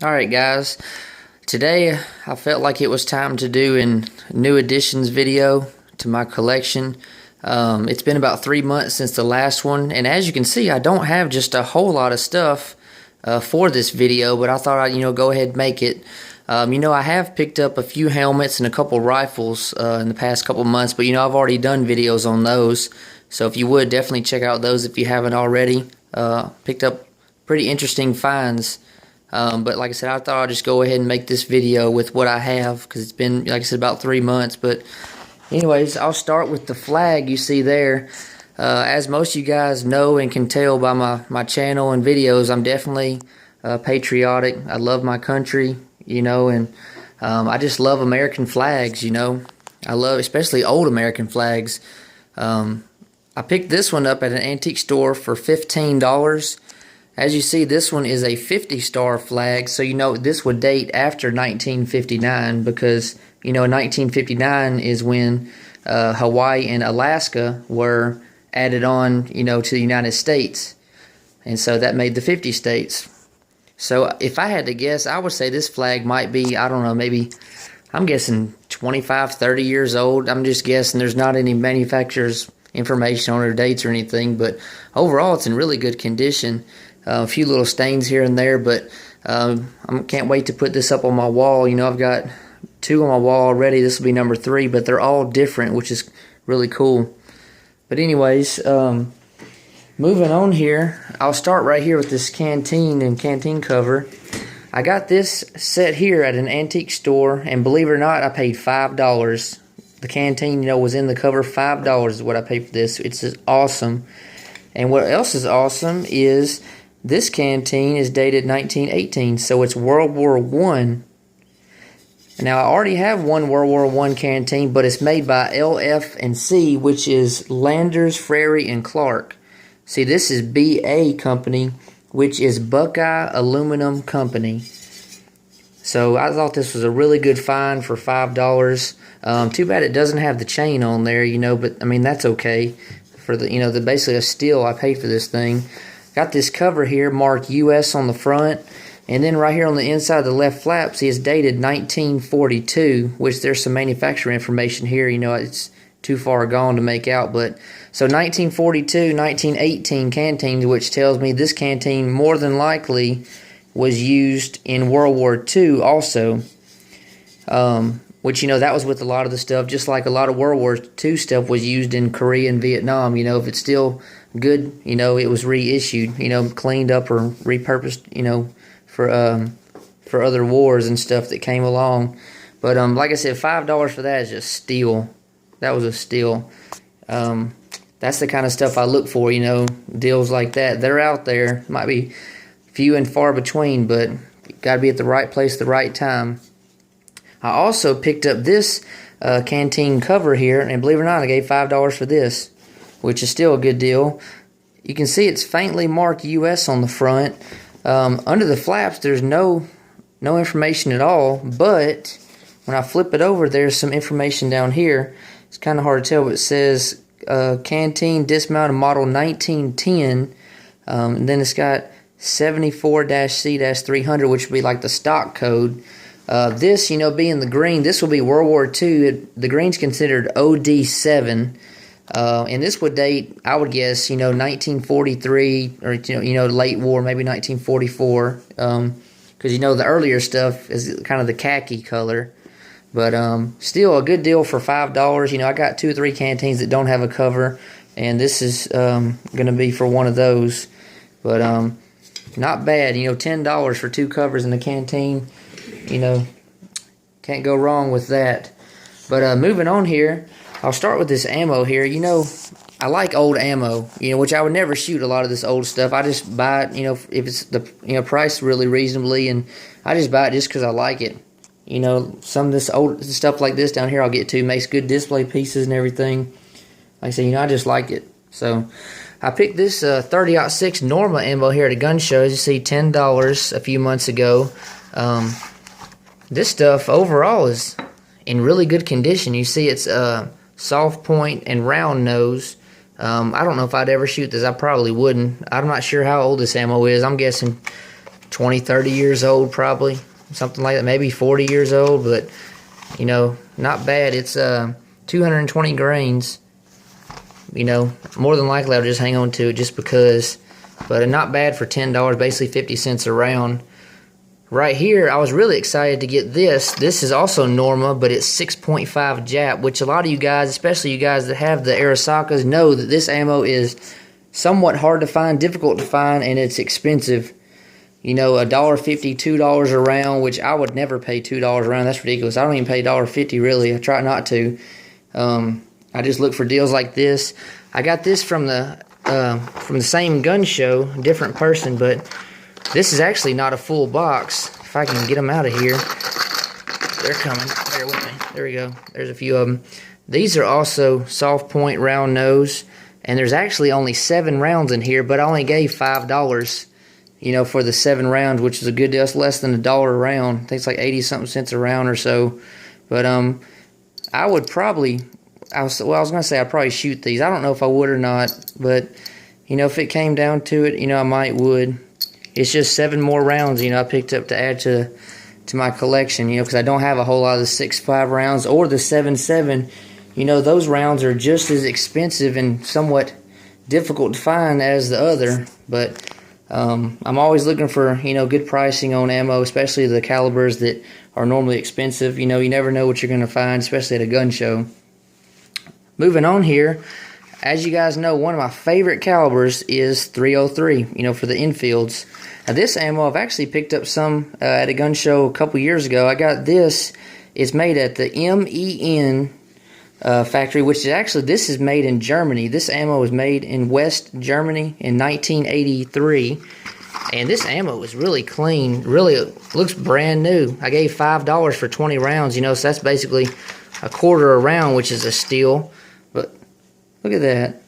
Alright guys, today I felt like it was time to do a new additions video to my collection. It's been about 3 months since the last one, and as you can see I don't have just a whole lot of stuff for this video, but I thought I'd go ahead and make it. I have picked up a few helmets and a couple rifles in the past couple months, but I've already done videos on those, so if you would definitely check out those if you haven't already. Picked up pretty interesting finds. But like I said, I thought I'd just go ahead and make this video with what I have, because it's been, like I said, about 3 months. But anyways, I'll start with the flag you see there. As most of you guys know and can tell by my channel and videos, I'm definitely patriotic. I love my country, and I just love American flags, I love especially old American flags. I picked this one up at an antique store for $15. As you see, this one is a 50-star flag, so this would date after 1959, because 1959 is when Hawaii and Alaska were added on to the United States, and so that made the 50 states. So if I had to guess, I would say this flag might be, I don't know, maybe I'm guessing 25, 30 years old. I'm just guessing. There's not any manufacturer's information on it or dates or anything, but overall it's in really good condition. A few little stains here and there, but I can't wait to put this up on my wall. I've got 2 on my wall already. This will be number 3, but they're all different, which is really cool. But anyways, moving on here, I'll start right here with this Canteen and Canteen cover. I got this set here at an antique store, and believe it or not, I paid $5. The Canteen, was in the cover. $5 is what I paid for this. It's just awesome. And what else is awesome is this Canteen is dated 1918, so it's World War I. Now, I already have one World War I Canteen, but it's made by LF&C, which is Landers, Frary, and Clark. See, this is BA Company, which is Buckeye Aluminum Company. So I thought this was a really good find for $5. Too bad it doesn't have the chain on there, but I mean, that's okay. For the basically a steal I paid for this thing. Got this cover here marked US on the front, and then right here on the inside of the left flap, see, it's dated 1942, which there's some manufacturer information here. It's too far gone to make out, but so 1942, 1918 Canteen, which tells me this Canteen more than likely was used in World War II also. Which, that was with a lot of the stuff, just like a lot of World War II stuff was used in Korea and Vietnam. If it's still good, it was reissued, cleaned up or repurposed, for other wars and stuff that came along. But like I said, $5 for that is just steal. That was a steal. That's the kind of stuff I look for, deals like that. They're out there. Might be few and far between, but got to be at the right place at the right time. I also picked up this Canteen cover here, and believe it or not, I gave $5 for this, which is still a good deal. You can see it's faintly marked US on the front. Under the flaps, there's no information at all, but when I flip it over, there's some information down here. It's kind of hard to tell, but it says Canteen dismounted model 1910, and then it's got 74-C-300, which would be like the stock code. This, being the green, this will be World War II. The green's considered OD7, and this would date, I would guess, 1943 or late war, maybe 1944, because the earlier stuff is kind of the khaki color. But still a good deal for $5. I got 2 or 3 Canteens that don't have a cover, and this is going to be for one of those. But not bad, $10 for 2 covers in a Canteen. Can't go wrong with that. But moving on here, I'll start with this ammo here. I like old ammo, which I would never shoot a lot of this old stuff. I just buy it, if it's the price really reasonably, and I just buy it just because I like it. Some of this old stuff like this down here I'll get to. Makes good display pieces and everything. Like I said, I just like it. So I picked this 30-06 Norma ammo here at a gun show. As you see, $10 a few months ago. This stuff overall is in really good condition. You see it's soft point and round nose. I don't know if I'd ever shoot this. I probably wouldn't. I'm not sure how old this ammo is. I'm guessing 20, 30 years old probably. Something like that, maybe 40 years old, but, you know, not bad. It's 220 grains. You know, more than likely I'll just hang on to it just because, but not bad for $10, basically 50 cents a round. Right here, I was really excited to get this. This is also Norma, but it's 6.5 Jap, which a lot of you guys, especially you guys that have the Arisakas, know that this ammo is somewhat hard to find, difficult to find, and it's expensive. You know, $1.50, $2 a round, which I would never pay $2 a round. That's ridiculous. I don't even pay $1.50 really. I try not to. I just look for deals like this. I got this from the same gun show, different person, but this is actually not a full box. If I can get them out of here. They're coming. Bear with me. There we go. There's a few of them. These are also soft point round nose, and there's actually only 7 rounds in here, but I only gave $5, you know, for the 7 rounds, which is a good deal. It's less than $1 a round. I think it's like 80-something cents a round or so. But I would probably, I was gonna say I'd probably shoot these. I don't know if I would or not, but you know, if it came down to it, you know, I might would. It's just 7 more rounds, you know, I picked up to add to my collection, you know, because I don't have a whole lot of the 6.5 rounds or the 7.7. You know, those rounds are just as expensive and somewhat difficult to find as the other, but I'm always looking for, you know, good pricing on ammo, especially the calibers that are normally expensive. You know, you never know what you're going to find, especially at a gun show. Moving on here, as you guys know, one of my favorite calibers is 303, you know, for the infields. Now, this ammo, I've actually picked up some at a gun show a couple years ago. I got this. It's made at the MEN factory, which is actually, this is made in Germany. This ammo was made in West Germany in 1983. And this ammo is really clean. Really looks brand new. I gave $5 for 20 rounds, you know, so that's basically a quarter a round, which is a steal. But look at that.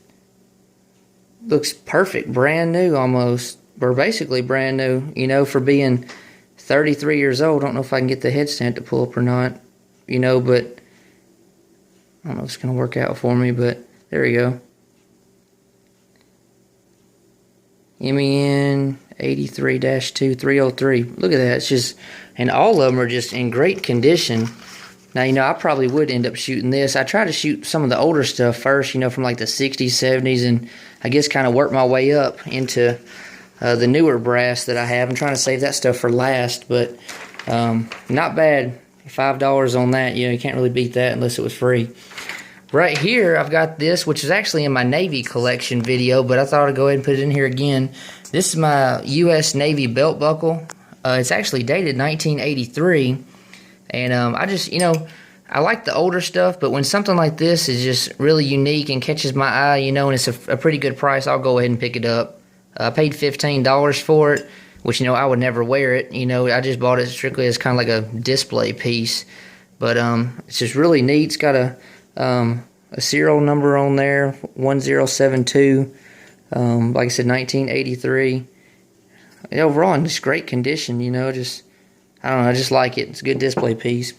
Looks perfect, brand new almost. Or basically brand new, you know, for being 33 years old. I don't know if I can get the headstand to pull up or not, you know, but I don't know if it's going to work out for me, but there we go. MEN 83-2 303. Look at that. It's just, and all of them are just in great condition. Now, you know, I probably would end up shooting this. I try to shoot some of the older stuff first, you know, from like the 60s, 70s, and I guess kind of work my way up into the newer brass that I have. I'm trying to save that stuff for last, but not bad. $5 on that, you know, you can't really beat that unless it was free. Right here, I've got this, which is actually in my Navy collection video, but I thought I'd go ahead and put it in here again. This is my U.S. Navy belt buckle. It's actually dated 1983, and I just, you know, I like the older stuff, but when something like this is just really unique and catches my eye, you know, and it's a pretty good price, I'll go ahead and pick it up. I paid $15 for it, which, you know, I would never wear it. You know, I just bought it strictly as kind of like a display piece. But it's just really neat. It's got a serial number on there, 1072. Like I said, 1983. Overall, in just great condition, you know, just, I don't know, I just like it. It's a good display piece.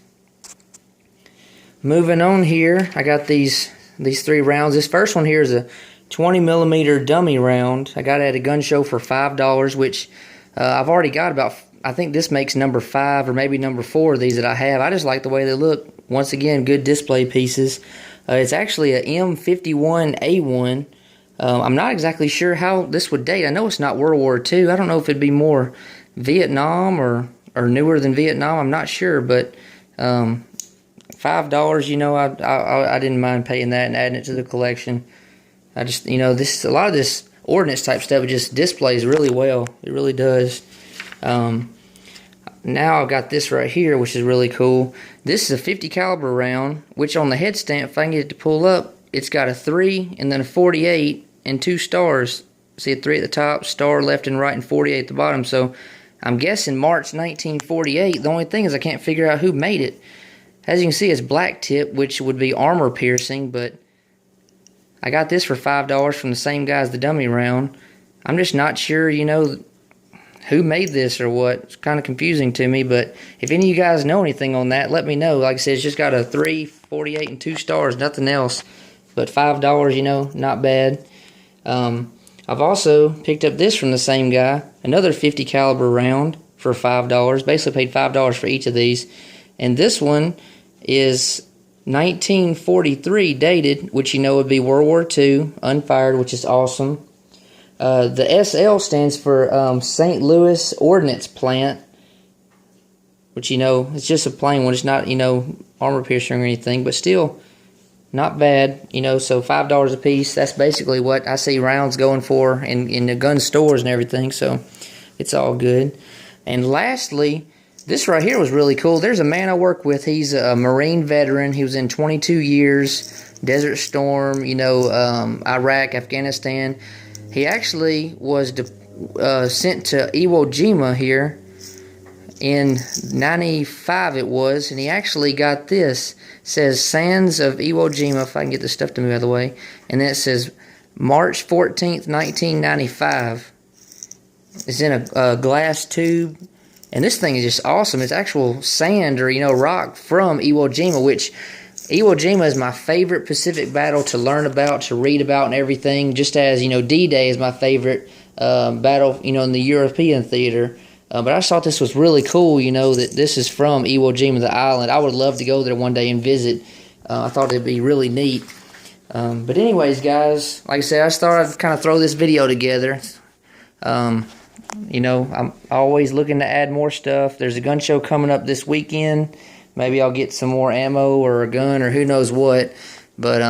Moving on here, I got these 3 rounds. This first one here is a 20mm dummy round. I got it at a gun show for $5, which I've already got about, I think this makes number 5 or maybe number 4 of these that I have. I just like the way they look. Once again, good display pieces. It's actually a M51A1. I'm not exactly sure how this would date. I know it's not World War II. I don't know if it'd be more Vietnam or newer than Vietnam. I'm not sure, but $5, you know, I didn't mind paying that and adding it to the collection. I just, you know, a lot of this ordnance type stuff, it just displays really well. It really does. Now I've got this right here, which is really cool. This is a 50 caliber round, which on the headstand, if I can get it to pull up, it's got a 3 and then a 48 and 2 stars. See a 3 at the top, star left and right, and 48 at the bottom. So I'm guessing March 1948. The only thing is I can't figure out who made it. As you can see, it's black tip, which would be armor piercing, but I got this for $5 from the same guy as the dummy round. I'm just not sure, you know, who made this or what. It's kind of confusing to me, but if any of you guys know anything on that, let me know. Like I said, it's just got a 3, 48, and 2 stars, nothing else. But $5, you know, not bad. I've also picked up this from the same guy, another 50 caliber round for $5. Basically paid $5 for each of these. And this one is 1943 dated, which you know would be World War II, unfired, which is awesome. The SL stands for St. Louis Ordnance Plant, which you know, it's just a plain one. It's not, you know, armor piercing or anything, but still not bad, you know. So $5 a piece. That's basically what I see rounds going for in the gun stores and everything, so it's all good. And lastly, this right here was really cool. There's a man I work with. He's a Marine veteran. He was in 22 years, Desert Storm, you know, Iraq, Afghanistan. He actually was sent to Iwo Jima here in 95 it was, and he actually got this. It says Sands of Iwo Jima, if I can get the stuff to move out of the way. And then it says March 14th, 1995. It's in a glass tube. And this thing is just awesome. It's actual sand or, you know, rock from Iwo Jima, which Iwo Jima is my favorite Pacific battle to learn about, to read about and everything, just as, you know, D-Day is my favorite battle, you know, in the European theater. But I just thought this was really cool, you know, that this is from Iwo Jima, the island. I would love to go there one day and visit. I thought it'd be really neat. But anyways, guys, like I said, I just thought I'd kind of throw this video together. You know, I'm always looking to add more stuff. There's a gun show coming up this weekend. Maybe I'll get some more ammo or a gun or who knows what. But,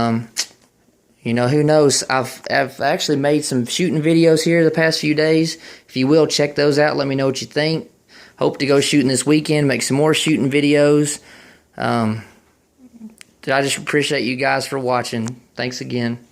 you know, who knows? I've actually made some shooting videos here the past few days. If you will, check those out. Let me know what you think. Hope to go shooting this weekend, make some more shooting videos. I just appreciate you guys for watching. Thanks again.